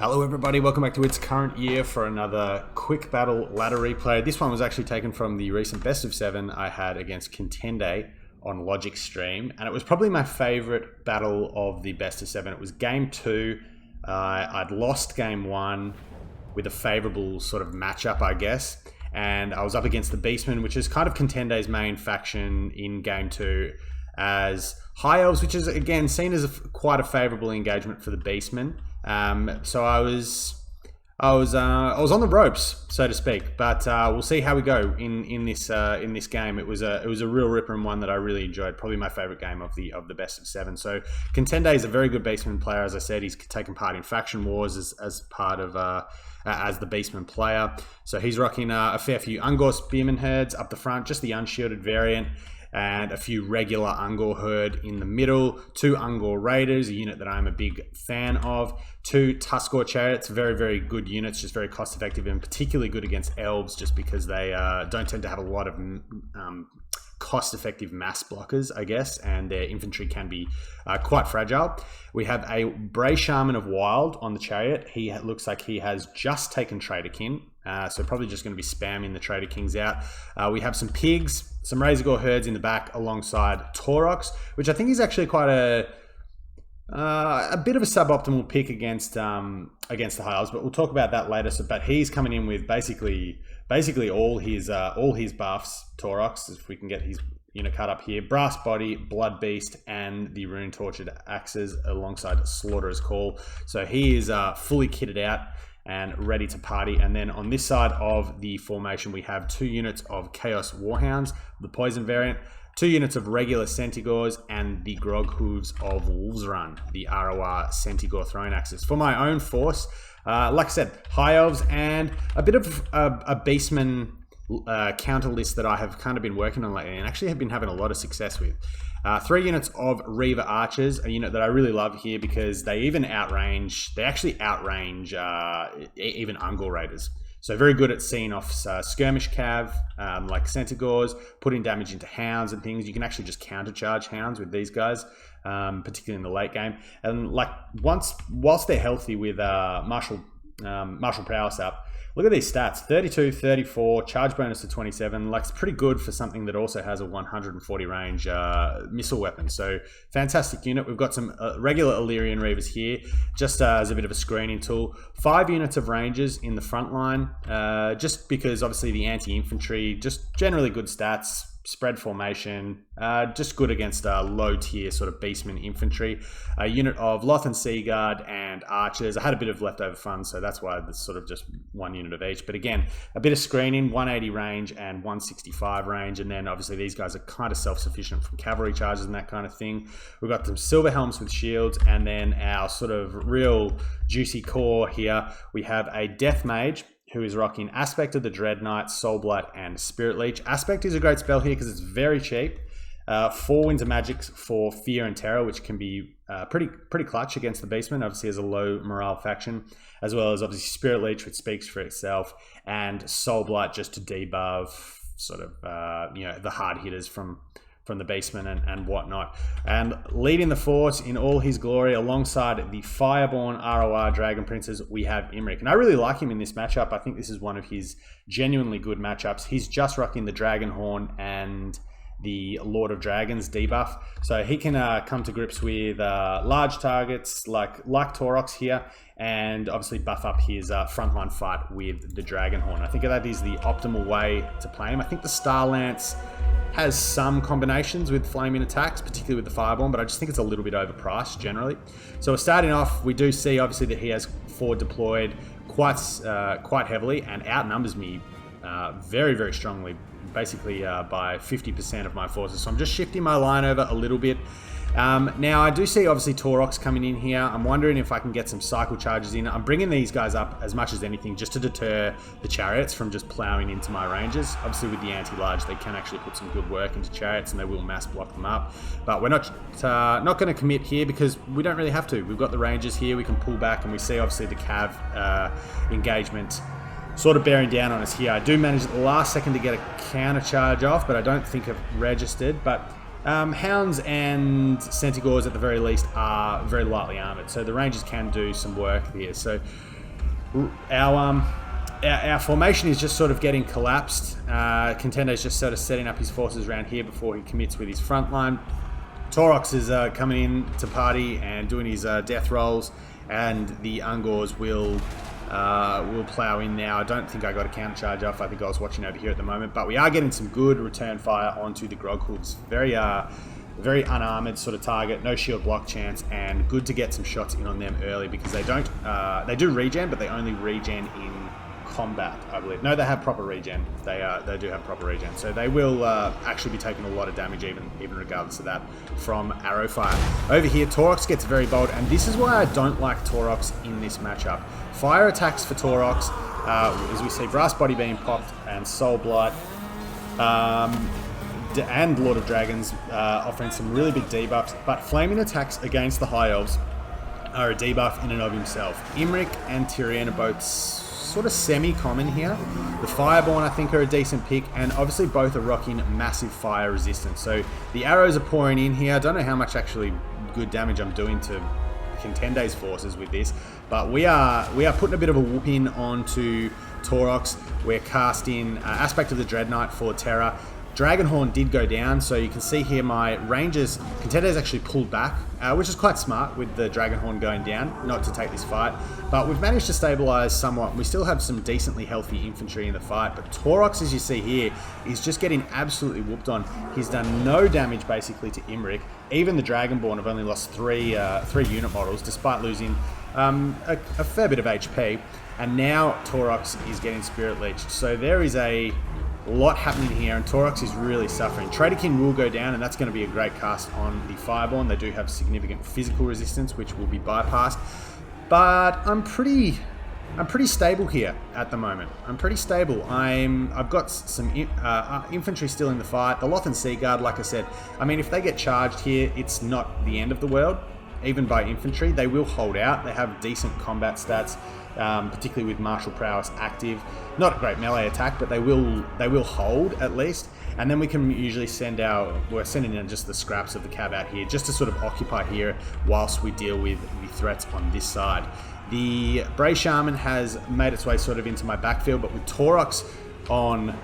Hello everybody, welcome back to It's Current Year for another quick battle ladder replay. This one was actually taken from the recent best of 7 I had against Contende on Logic Stream, and it was probably my favourite battle of the best of 7. It was game 2. I'd lost game 1 with a favourable sort of matchup, I guess, and I was up against the Beastmen, which is kind of Contende's main faction in game 2, as High Elves, which is again seen as quite a favourable engagement for the Beastmen. So I was on the ropes, so to speak. But we'll see how we go in this game. It was a real ripper and one that I really enjoyed. Probably my favourite game of the best of 7. So Contende is a very good Beastman player. As I said, he's taken part in faction wars as part of as the Beastman player. So he's rocking a fair few Ungor Spearman herds up the front, just the unshielded variant, and a few regular Ungor herd in the middle, 2 Ungor Raiders, a unit that I'm a big fan of, 2 Tuskor Chariots, very, very good units, just very cost effective and particularly good against Elves just because they don't tend to have a lot of cost-effective mass blockers, I guess, and their infantry can be quite fragile. We have a Bray Shaman of Wild on the chariot. He looks like he has just taken Traderkin, so probably just going to be spamming the Trader Kings out. We have some pigs, some Razorgore herds in the back alongside Taurox, which I think is actually quite a bit of a suboptimal pick against the High Elves, but we'll talk about that later. So, but he's coming in with basically all his buffs. Taurox, if we can get his unit cut up here, Brass Body, Blood Beast, and the Rune Tortured Axes alongside Slaughterer's Call. So he is fully kitted out and ready to party. And then on this side of the formation, we have 2 units of Chaos Warhounds, the Poison variant, 2 units of regular Centigores, and the Grog Hooves of Wolves Run, the ROR Centigore Throwing Axes. For my own force, like I said, High Elves and a bit of a Beastman counter list that I have kind of been working on lately and actually have been having a lot of success with. 3 units of Reaver Archers, a unit that I really love here because they actually outrange even Ungor Raiders. So very good at seeing off skirmish cav, like Centigores, putting damage into hounds and things. You can actually just countercharge hounds with these guys, particularly in the late game. And like whilst they're healthy with martial prowess up, look at these stats: 32, 34, charge bonus to 27. Like, it's pretty good for something that also has a 140 range missile weapon. So fantastic unit. We've got some regular Illyrian Reavers here, just as a bit of a screening tool. 5 units of Rangers in the front line, just because obviously the anti-infantry, just generally good stats. Spread formation, just good against low tier sort of Beastman infantry. A unit of Lothan Seaguard and Archers. I had a bit of leftover funds, so that's why there's sort of just 1 unit of each. But again, a bit of screening, 180 range and 165 range. And then obviously these guys are kind of self-sufficient from cavalry charges and that kind of thing. We've got some Silver Helms with shields, and then our sort of real juicy core here, we have a Death Mage who is rocking Aspect of the Dread Knight, Soulblight, and Spirit Leech. Aspect is a great spell here because it's very cheap. 4 Winds of Magic for Fear and Terror, which can be pretty clutch against the Beastmen, obviously as a low morale faction, as well as obviously Spirit Leech, which speaks for itself, and Soulblight just to debuff sort of the hard hitters from the Beastmen and whatnot. And leading the force in all his glory alongside the Fireborn ROR Dragon Princes, we have Imric. And I really like him in this matchup. I think this is one of his genuinely good matchups. He's just rocking the Dragon Horn and the Lord of Dragons debuff. So he can come to grips with large targets like Taurox here, and obviously buff up his frontline fight with the Dragon Horn. I think that is the optimal way to play him. I think the Star Lance has some combinations with flaming attacks, particularly with the Fireborn, but I just think it's a little bit overpriced generally. So we're starting off, we do see obviously that he has 4 deployed quite heavily and outnumbers me very, very strongly, basically by 50% of my forces. So I'm just shifting my line over a little bit. Now I do see obviously Taurox coming in here. I'm wondering if I can get some cycle charges in. I'm bringing these guys up as much as anything just to deter the chariots from just plowing into my ranges. Obviously with the anti-large, they can actually put some good work into chariots and they will mass block them up. But we're not going to commit here because we don't really have to. We've got the rangers here. We can pull back, and we see obviously the cav engagement sort of bearing down on us here. I do manage at the last second to get a counter charge off, but I don't think I've registered. But Hounds and Centaurs at the very least are very lightly armoured, so the Rangers can do some work here. So our formation is just sort of getting collapsed. Contende is just sort of setting up his forces around here before he commits with his front line. Taurox is coming in to party and doing his death rolls, and the Ungors will plow in now. I don't think I got a counter charge off. I think I was watching over here at the moment, but we are getting some good return fire onto the Groghooves. Very unarmored sort of target, no shield block chance, and good to get some shots in on them early because they don't. They do regen, but they only regen in combat, I believe. No, they have proper regen. They do have proper regen, so they will actually be taking a lot of damage, even regardless of that, from arrow fire. Over here, Taurox gets very bold, and this is why I don't like Taurox in this matchup. Fire attacks for Taurox, as we see Brass Body being popped, and Soul Blight, and Lord of Dragons offering some really big debuffs, but flaming attacks against the High Elves are a debuff in and of himself. Imric and Tyrion are both sort of semi-common here. The Fireborn, I think, are a decent pick, and obviously both are rocking massive fire resistance. So the arrows are pouring in here. I don't know how much actually good damage I'm doing to Contende's forces with this, but we are putting a bit of a whooping onto Taurox. We're casting Aspect of the Dreadnought for Terror. Dragonhorn did go down, so you can see here my Rangers, Contende's actually pulled back, which is quite smart with the Dragonhorn going down, not to take this fight. But we've managed to stabilise somewhat. We still have some decently healthy infantry in the fight, but Taurox, as you see here, is just getting absolutely whooped on. He's done no damage basically to Imric. Even the Dragonborn have only lost three unit models, despite losing a fair bit of HP. And now Taurox is getting Spirit Leeched. So there is a lot happening here, and Taurox is really suffering. Traderkin will go down, and that's going to be a great cast on the Fireborn. They do have significant physical resistance, which will be bypassed. But I'm pretty stable here at the moment. I'm pretty stable. I've got some infantry still in the fight. The Loth and Seaguard, like I said, I mean, if they get charged here, it's not the end of the world. Even by infantry, they will hold out. They have decent combat stats, particularly with martial prowess active. Not a great melee attack, but they will hold at least. And then we can usually we're sending in just the scraps of the cab out here, just to sort of occupy here whilst we deal with the threats on this side. The Bray Shaman has made its way sort of into my backfield, but with Taurox on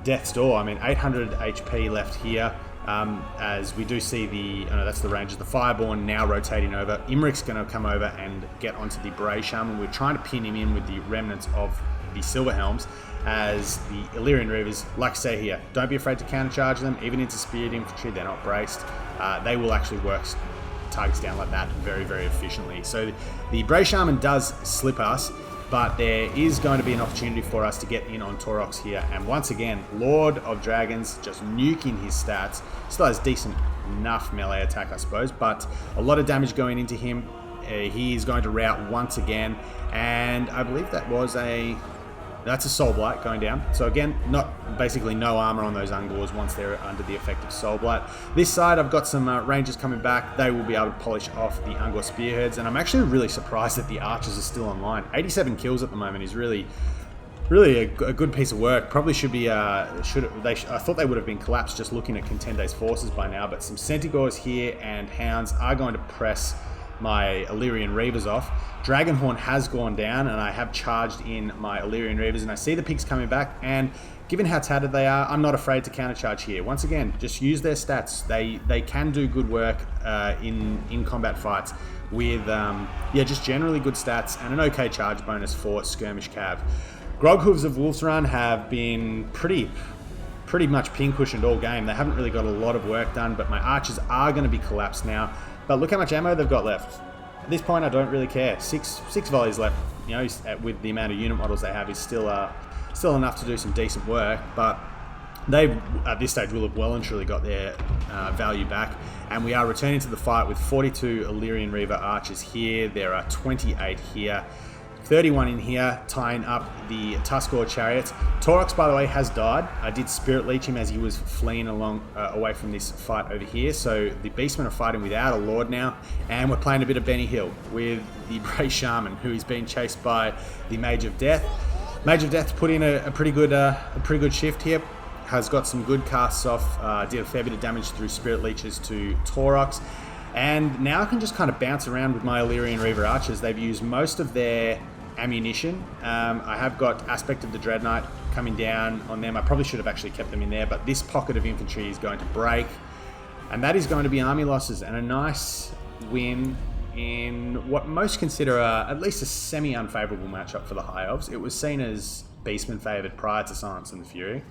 Death's Door, I mean, 800 HP left here. As we do see that's the Rangers, the Fireborn now rotating over. Imric's going to come over and get onto the Bray Shaman. We're trying to pin him in with the remnants of the Silver Helms, as the Illyrian Reavers, like I say here, don't be afraid to countercharge them. Even into Speared Infantry, they're not braced. They will actually work targets down like that very, very efficiently. So the Bray Shaman does slip us, but there is going to be an opportunity for us to get in on Taurox here. And once again, Lord of Dragons just nuking his stats. Still has decent enough melee attack, I suppose, but a lot of damage going into him. He is going to rout once again, and I believe that's a Soul Blight going down. So again, basically no armor on those Ungors once they're under the effect of Soul Blight. This side, I've got some Rangers coming back. They will be able to polish off the Ungor Spearheads, and I'm actually really surprised that the Archers are still online. 87 kills at the moment is really a good piece of work. Probably should be. I thought they would have been collapsed just looking at Contende's forces by now, but some Centaurs here and Hounds are going to press my Illyrian Reavers off. Dragonhorn has gone down, and I have charged in my Illyrian Reavers, and I see the pigs coming back, and given how tattered they are, I'm not afraid to countercharge here. Once again, just use their stats. They can do good work in combat fights with just generally good stats and an okay charge bonus for Skirmish Cav. Groghooves of Wolf's Run have been pretty much pin-cushioned all game. They haven't really got a lot of work done, but my archers are going to be collapsed now. But look how much ammo they've got left. At this point, I don't really care. Six volleys left, with the amount of unit models they have, is still enough to do some decent work. But they, at this stage, will have well and truly got their value back. And we are returning to the fight with 42 Illyrian Reaver archers here. There are 28 here. 31 in here, tying up the Tuskor chariots. Taurox, by the way, has died. I did Spirit Leech him as he was fleeing away from this fight over here. So the Beastmen are fighting without a Lord now, and we're playing a bit of Benny Hill with the Bray Shaman, who is being chased by the Mage of Death. Mage of Death put in a pretty good shift here. has got some good casts off, did a fair bit of damage through Spirit Leeches to Taurox, and now I can just kind of bounce around with my Illyrian Reaver Archers. They've used most of their ammunition. I have got Aspect of the Dreadnought coming down on them. I probably should have actually kept them in there, but this pocket of infantry is going to break, and that is going to be army losses and a nice win in what most consider at least a semi-unfavourable matchup for the High Elves. It was seen as Beastmen favoured prior to Silence and the Fury.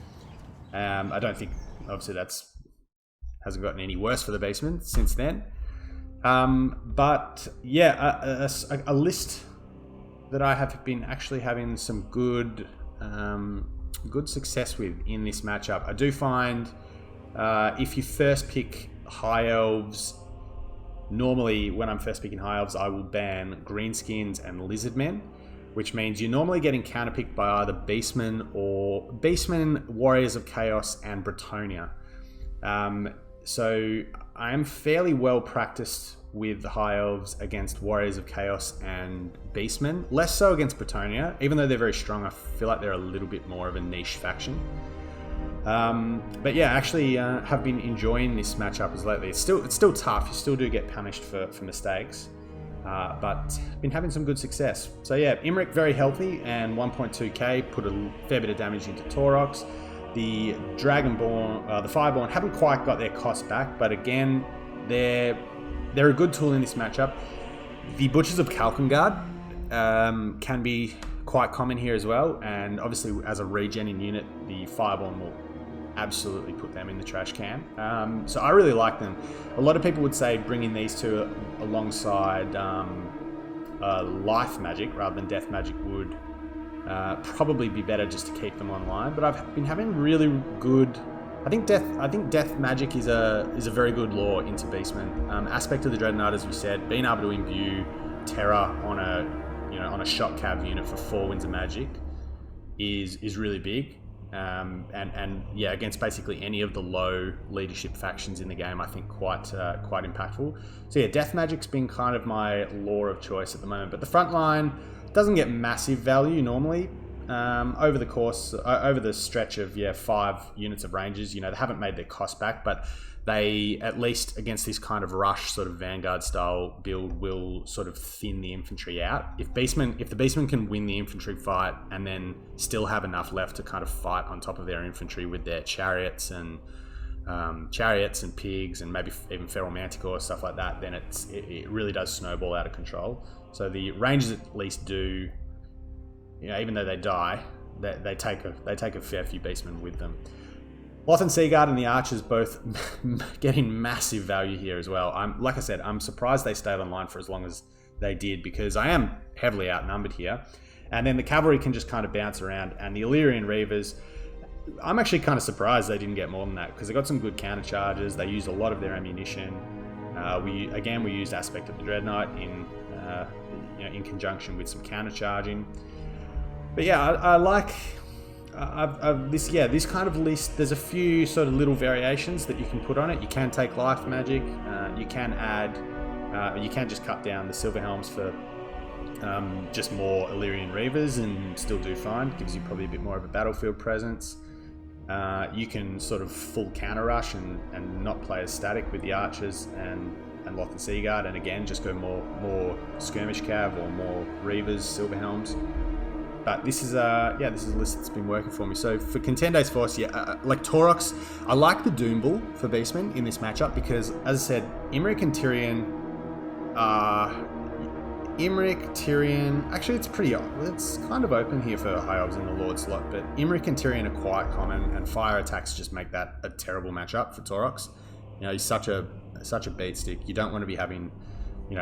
I don't think, obviously, hasn't gotten any worse for the Beastmen since then. But yeah, a list that I have been actually having some good success with in this matchup. I do find if you first pick High Elves, normally when I'm first picking High Elves, I will ban Greenskins and Lizardmen, which means you're normally getting counterpicked by either Beastmen or Beastmen, Warriors of Chaos, and Bretonia. So I am fairly well practiced with the High Elves against Warriors of Chaos and Beastmen. Less so against Bretonia. Even though they're very strong, I feel like they're a little bit more of a niche faction. But yeah, actually have been enjoying this matchup as lately. It's still tough. You still do get punished for mistakes. But been having some good success. So yeah, Imric very healthy and 1.2k, put a fair bit of damage into Taurox. The Dragonborn, the Fireborn haven't quite got their cost back, but again, they're a good tool in this matchup. The Butchers of Kalkengard can be quite common here as well, and obviously as a regening unit, the Fireborn will absolutely put them in the trash can. So I really like them. A lot of people would say bringing these two alongside life magic rather than death magic would probably be better just to keep them online. But I've been having really good. I think death magic is a very good lore into Beastmen. Aspect of the Dreadnought, as we said, being able to imbue terror on a shock cav unit for 4 winds of magic is really big. And yeah, against basically any of the low leadership factions in the game, I think quite impactful. So yeah, death magic's been kind of my lore of choice at the moment. But the front line doesn't get massive value normally. Over the stretch of 5 units of rangers, they haven't made their cost back, but they, at least against this kind of rush sort of Vanguard style build, will sort of thin the infantry out. If the Beastmen can win the infantry fight and then still have enough left to kind of fight on top of their infantry with their chariots and pigs and maybe even feral manticore, stuff like that, then it really does snowball out of control. So the rangers at least do, even though they die, they take a fair few Beastmen with them. Loth and Seaguard and the Archers both getting massive value here as well. Like I said, I'm surprised they stayed online for as long as they did, because I am heavily outnumbered here. And then the cavalry can just kind of bounce around, and the Illyrian Reavers, I'm actually kind of surprised they didn't get more than that, because they got some good counter charges. They used a lot of their ammunition. We used Aspect of the Dreadnought in conjunction with some counter charging. But yeah, I like this kind of list. There's a few sort of little variations that you can put on it. You can take life magic. You can add. You can just cut down the Silver Helms for just more Illyrian Reavers and still do fine. Gives you probably a bit more of a battlefield presence. You can sort of full counter rush and not play as static with the Archers and Loth and Seaguard, and again just go more skirmish cav or more Reavers, Silver Helms. But this is a list that's been working for me. So for Contende's force, like Taurox, I like the Doombull for Beastmen in this matchup because, as I said, Imric and Tyrion actually it's kind of open here for High Elves in the Lord slot, but Imric and Tyrion are quite common, and fire attacks just make that a terrible matchup for Taurox. He's such a beat stick. You don't want to be having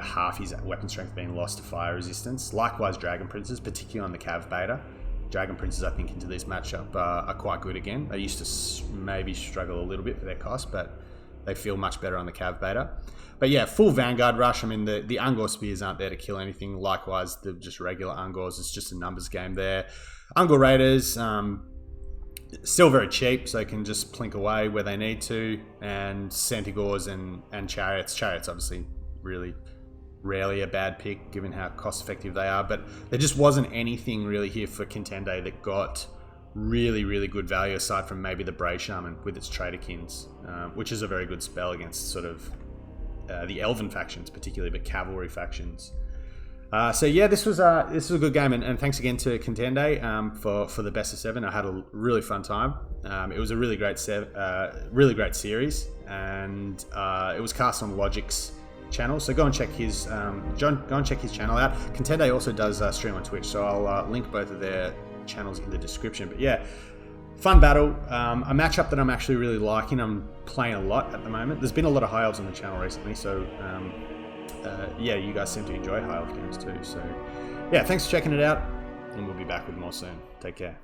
half his weapon strength being lost to fire resistance. Likewise, Dragon Princes, particularly on the Cav Beta. Dragon Princes, I think, into this matchup are quite good again. They used to maybe struggle a little bit for their cost, but they feel much better on the Cav Beta. But yeah, full Vanguard rush. I mean, the Ungor Spears aren't there to kill anything. Likewise, the just regular Ungors, it's just a numbers game there. Ungor Raiders, still very cheap, so they can just plink away where they need to. And Centaurs and Chariots. Chariots, obviously, really rarely a bad pick given how cost effective they are, but there just wasn't anything really here for Contende that got really, really good value aside from maybe the Bray Shaman with its Traderkins, which is a very good spell against sort of the Elven factions particularly, but cavalry factions. So yeah, this was a good game, and thanks again to Contende for the best of 7. I had a really fun time. It was a really great series, and it was cast on Logic's channel. So go and check his channel out. Contende also does stream on Twitch, so I'll link both of their channels in the description. But yeah, fun battle. A matchup that I'm actually really liking. I'm playing a lot at the moment. There's been a lot of High Elves on the channel recently, so yeah, you guys seem to enjoy High Elf games too. So yeah, thanks for checking it out, and we'll be back with more soon. Take care.